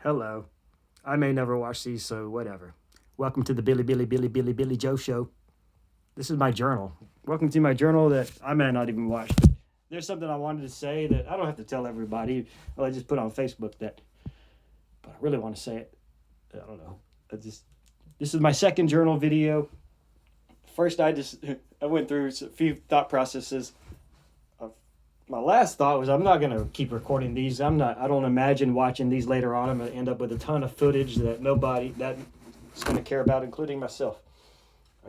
Hello. I may never watch these, so whatever. Welcome to the Billy Joe Show. This is my journal. Welcome to my journal that I may not even watch. But there's something I wanted to say that I don't have to tell everybody. Well, I just put on Facebook that, but I really want to say it. I don't know. This is my second journal video. First, I went through a few thought processes. My last thought was I'm not going to keep recording these. I don't imagine watching these later on. I'm going to end up with a ton of footage that nobody that's going to care about, including myself.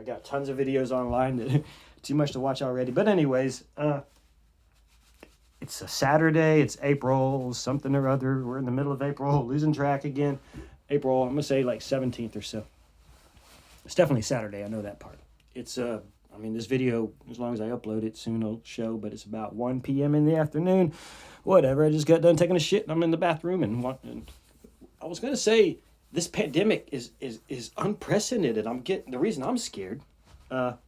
I got tons of videos online that too much to watch already. But anyways, it's a Saturday. It's April something or other. We're in the middle of April, losing track again. April, I'm going to say like 17th or so. It's definitely Saturday. I know that part. It's this video, as long as I upload it soon, it'll show, but it's about 1 p.m. in the afternoon. Whatever, I just got done taking a shit, and I'm in the bathroom, and I was going to say, this pandemic is unprecedented. The reason I'm scared, for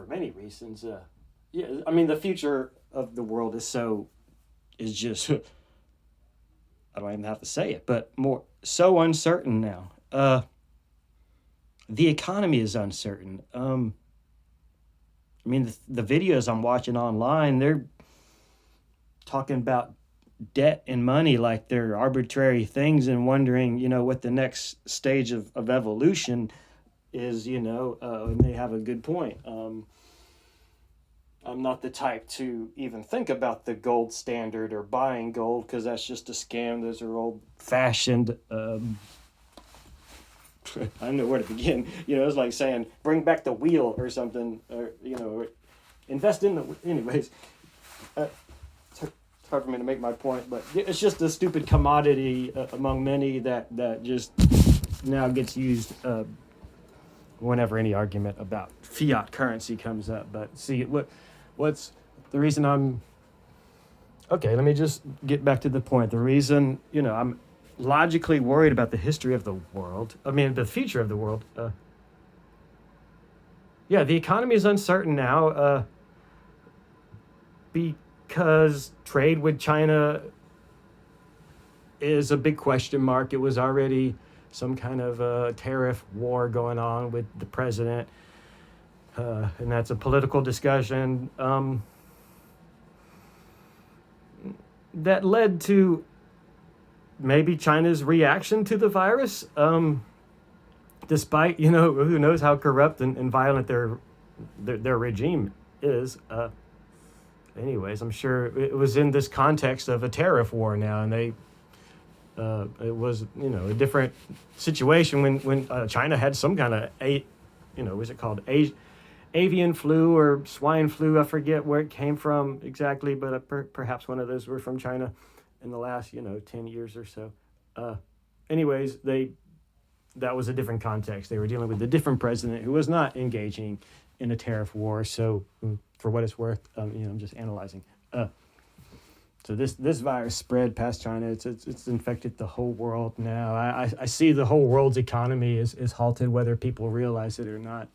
many reasons, the future of the world is just, I don't even have to say it, but so uncertain now. The economy is uncertain. The videos I'm watching online, they're talking about debt and money like they're arbitrary things and wondering, what the next stage of evolution is, and they have a good point. I'm not the type to even think about the gold standard or buying gold because that's just a scam. Those are old-fashioned... I don't know where to begin. It's like saying, bring back the wheel or something, or, invest in the... Anyways, it's hard for me to make my point, but it's just a stupid commodity among many that just now gets used whenever any argument about fiat currency comes up. But see, what's the reason I'm... Okay, let me just get back to the point. The reason, I'm logically worried about the history of the world. The future of the world. The economy is uncertain now because trade with China is a big question mark. It was already some kind of tariff war going on with the president, and that's a political discussion that led to maybe China's reaction to the virus, despite, who knows how corrupt and violent their regime is. Anyways, I'm sure it was in this context of a tariff war now, and it was, a different situation when China had some kind of, what's it called? Avian flu or swine flu. I forget where it came from exactly, but perhaps one of those were from China in the last, 10 years or so. Anyways, that was a different context. They were dealing with a different president who was not engaging in a tariff war. So for what it's worth, I'm just analyzing. So this virus spread past China. It's infected the whole world now. I see the whole world's economy is halted, whether people realize it or not.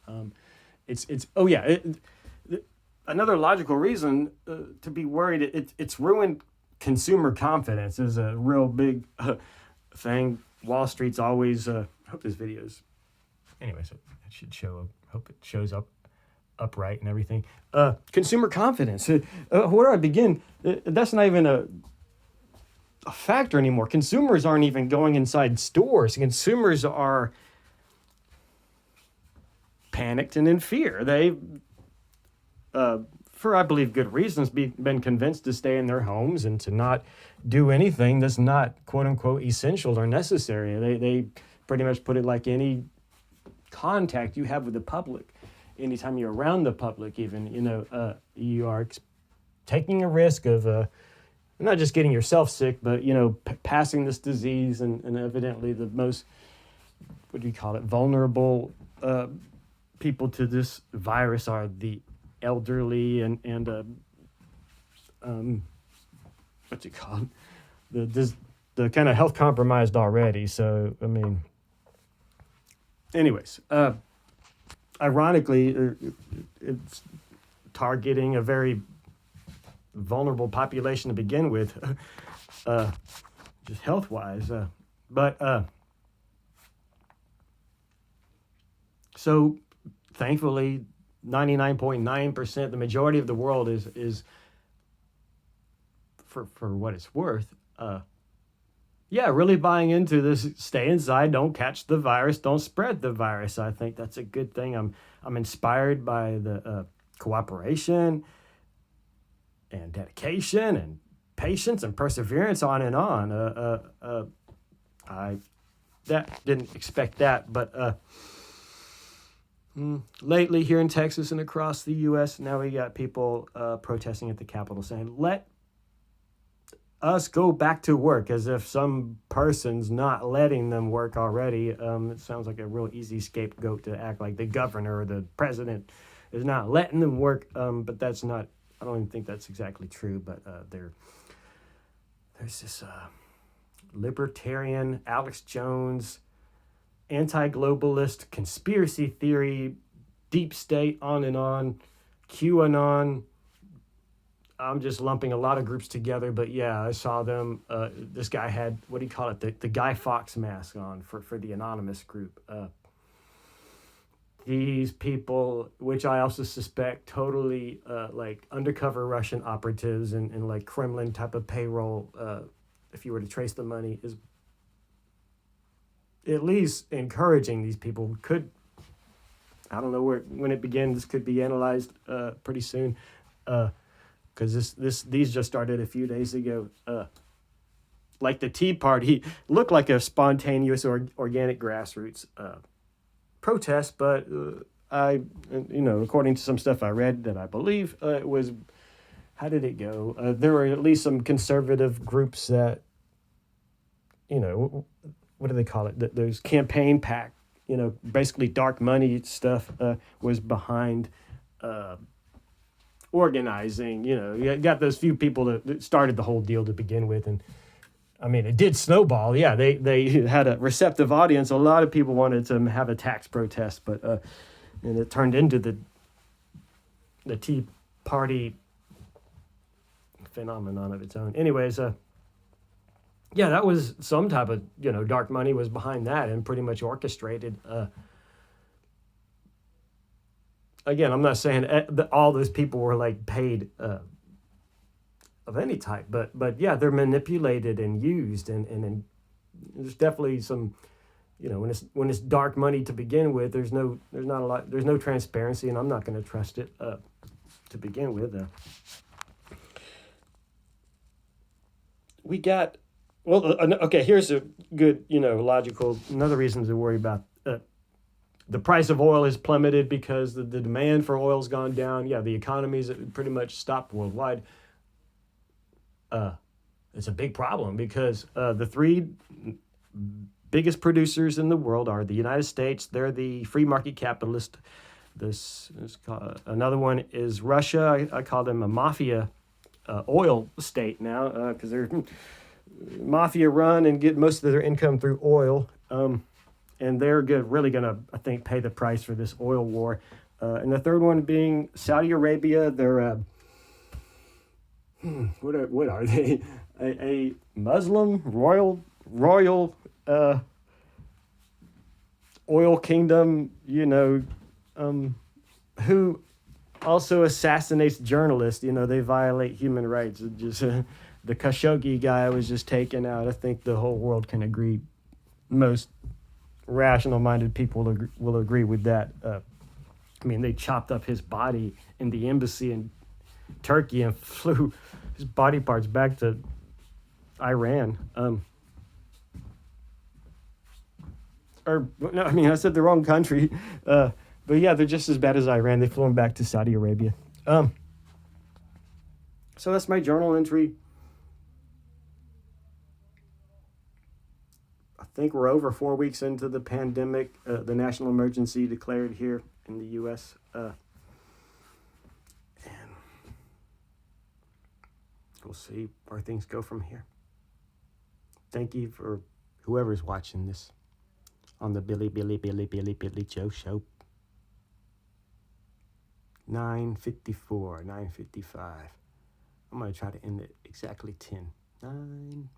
Another logical reason to be worried. It's ruined consumer confidence is a real big thing. Wall Street's always... I hope this video's... Anyways, it should show up. Hope it shows up upright and everything. Consumer confidence. Where do I begin? That's not even a factor anymore. Consumers aren't even going inside stores. Consumers are panicked and in fear. They... for, I believe, good reasons, been convinced to stay in their homes and to not do anything that's not, quote-unquote, essential or necessary. They pretty much put it like any contact you have with the public, anytime you're around the public even, you are taking a risk of not just getting yourself sick, but, passing this disease, and evidently the most, what do you call it, vulnerable people to this virus are the elderly and what's it called? The kind of health compromised already. So anyways, ironically, it's targeting a very vulnerable population to begin with. just health wise. But so thankfully, 99.9%, the majority of the world is for what it's worth. Yeah, really buying into this. Stay inside, don't catch the virus, don't spread the virus. I think that's a good thing. I'm inspired by the cooperation and dedication and patience and perseverance, on and on. I didn't expect that, but lately here in Texas and across the U.S., now we got people protesting at the Capitol saying, "Let us go back to work," as if some person's not letting them work already. It sounds like a real easy scapegoat to act like the governor or the president is not letting them work. But that's not, I don't even think that's exactly true. But there's this libertarian, Alex Jones, anti-globalist, conspiracy theory, deep state, on and on, QAnon. I'm just lumping a lot of groups together, but yeah, I saw them. This guy had, what do you call it, the Guy Fawkes mask on for the anonymous group. These people, which I also suspect totally like undercover Russian operatives and like Kremlin type of payroll, if you were to trace the money, is at least encouraging these people. Could, I don't know when it began. This could be analyzed pretty soon. Because these just started a few days ago. Like the Tea Party looked like a spontaneous or organic grassroots protest, but according to some stuff I read that I believe it was, how did it go? There were at least some conservative groups that, what do they call it? Those campaign pack, basically dark money stuff was behind. Organizing, you got those few people that started the whole deal to begin with, and I mean it did snowball. Yeah, they had a receptive audience. A lot of people wanted to have a tax protest, but and it turned into the Tea Party phenomenon of its own. Anyways, yeah, that was some type of dark money was behind that and pretty much orchestrated. Again, I'm not saying that all those people were like paid of any type, but yeah, they're manipulated and used, and there's definitely some, when it's dark money to begin with, there's no transparency, and I'm not going to trust it to begin with. We got, well, okay. Here's a good, logical, another reason to worry about. The price of oil has plummeted because the demand for oil's gone down. Yeah, the economy's pretty much stopped worldwide. It's a big problem because the three biggest producers in the world are the United States. They're the free market capitalist. This is another one is Russia. I call them a mafia oil state now because they're mafia run and get most of their income through oil. And they're really going to, I think, pay the price for this oil war. And the third one being Saudi Arabia. They're, what are they? A Muslim royal oil kingdom, who also assassinates journalists. They violate human rights. Just the Khashoggi guy was just taken out. I think the whole world can agree. Most rational-minded people will agree with that. They chopped up his body in the embassy in Turkey and flew his body parts back to Iran. I said the wrong country. But yeah, they're just as bad as Iran. They flew him back to Saudi Arabia. So that's my journal entry. I think we're over 4 weeks into the pandemic, the national emergency declared here in the U.S. And we'll see where things go from here. Thank you for whoever's watching this on the Billy Joe Show. 9:54, 9:55. I'm going to try to end it exactly 10. 9.